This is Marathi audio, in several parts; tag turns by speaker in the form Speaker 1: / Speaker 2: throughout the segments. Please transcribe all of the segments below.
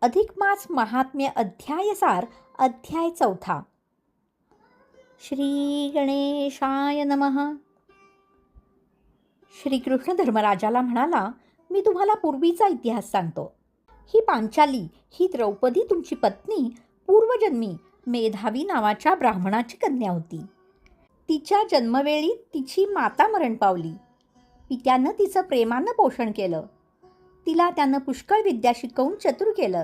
Speaker 1: अधिक मास महात्म्य अध्यायसार अध्याय 4. श्री गणेशाय नमः. श्रीकृष्ण धर्मराजाला म्हणाला, मी तुम्हाला पूर्वीचा इतिहास सांगतो. ही पांचाली, ही द्रौपदी तुमची पत्नी पूर्वजन्मी मेधावी नावाच्या ब्राह्मणाची कन्या होती. तिच्या जन्मवेळी तिची माता मरण पावली. पित्यानं तिचं प्रेमानं पोषण केलं. तिला त्यानं पुष्कळ विद्या शिकवून चतुर केलं.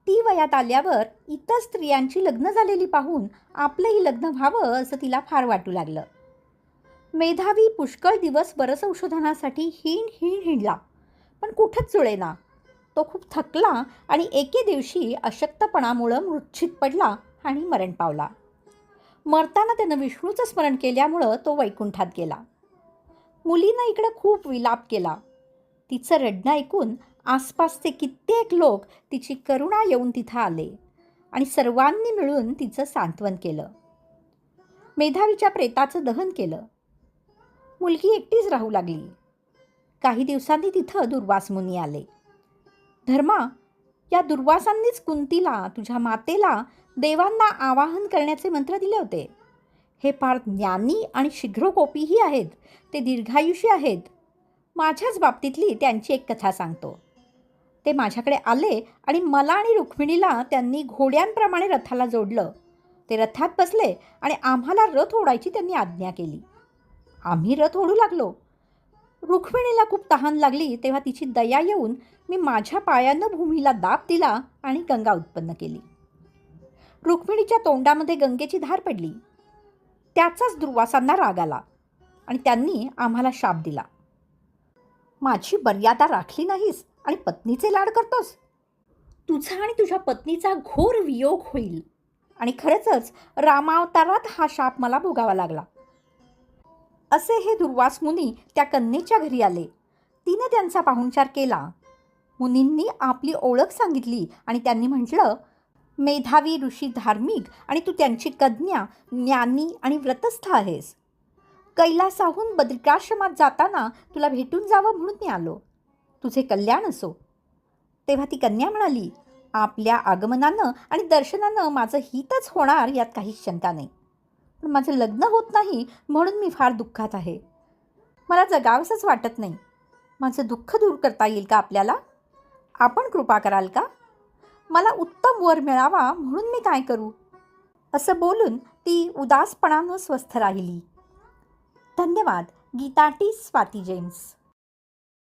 Speaker 1: ती वयात आल्यावर इतर स्त्रियांची लग्न झालेली पाहून आपलंही लग्न व्हावं असं तिला फार वाटू लागलं. मेधावी पुष्कळ दिवस बरसंशोधनासाठी हिंडला, पण कुठंच जुळेना. तो खूप थकला आणि एके दिवशी अशक्तपणामुळं मूर्छित पडला आणि मरण पावला. मरताना त्यानं विष्णूचं स्मरण केल्यामुळं तो वैकुंठात गेला. मुलीनं इकडं खूप विलाप केला. तिचं रडणं ऐकून आसपासचे कित्येक लोक तिची करुणा येऊन तिथं आले आणि सर्वांनी मिळून तिचं सांत्वन केलं. मेधावीच्या प्रेताचं दहन केलं. मुलगी एकटीच राहू लागली. काही दिवसांनी तिथं दुर्वास मुनी आले. धर्मा, या दुर्वासांनीच कुंतीला, तुझ्या मातेला, देवांना आवाहन करण्याचे मंत्र दिले होते. हे फार ज्ञानी आणि शीघ्रकोपीही आहेत. ते दीर्घायुषी आहेत. माझ्याच बाबतीतली त्यांची एक कथा सांगतो. ते माझ्याकडे आले आणि मला आणि रुक्मिणीला त्यांनी घोड्यांप्रमाणे रथाला जोडलं. ते रथात बसले आणि आम्हाला रथ ओढायची त्यांनी आज्ञा केली. आम्ही रथ ओढू लागलो. रुक्मिणीला खूप तहान लागली तेव्हा तिची दया येऊन मी माझ्या पायानं भूमीला दाब दिला आणि गंगा उत्पन्न केली. रुक्मिणीच्या तोंडामध्ये गंगेची धार पडली. त्याचाच दुर्वासांना राग आला आणि त्यांनी आम्हाला शाप दिला. माझी मर्यादा राखली नाहीस आणि पत्नीचे लाड करतोस. तुझा आणि तुझ्या पत्नीचा घोर वियोग होईल आणि खरंच रामावतारात हा शाप मला भोगावा लागला. असे हे दुर्वास मुनी त्या कन्येच्या घरी आले. तिने त्यांचा पाहुणचार केला. मुनींनी आपली ओळख सांगितली आणि त्यांनी म्हटलं, मेधावी ऋषी धार्मिक आणि तू त्यांची कन्या ज्ञानी आणि व्रतस्थ आहेस. कैलासाहून बद्रिकाश्रमात जाताना तुला भेटून जावं म्हणून मी आलो. तुझे कल्याण असो. तेव्हा ती कन्या म्हणाली, आपल्या आगमनानं आणि दर्शनानं माझं हितच होणार यात काहीच शंका नाही. पण माझं लग्न होत नाही म्हणून मी फार दुःखात आहे. मला जगावंसंच वाटत नाही. माझं दुःख दूर करता येईल का आपल्याला? आपण कृपा कराल का? मला उत्तम वर मिळावा म्हणून मी काय करू? असं बोलून ती उदासपणानं स्वस्थ राहिली. धन्यवाद. गीता टी. स्वाती जेम्स.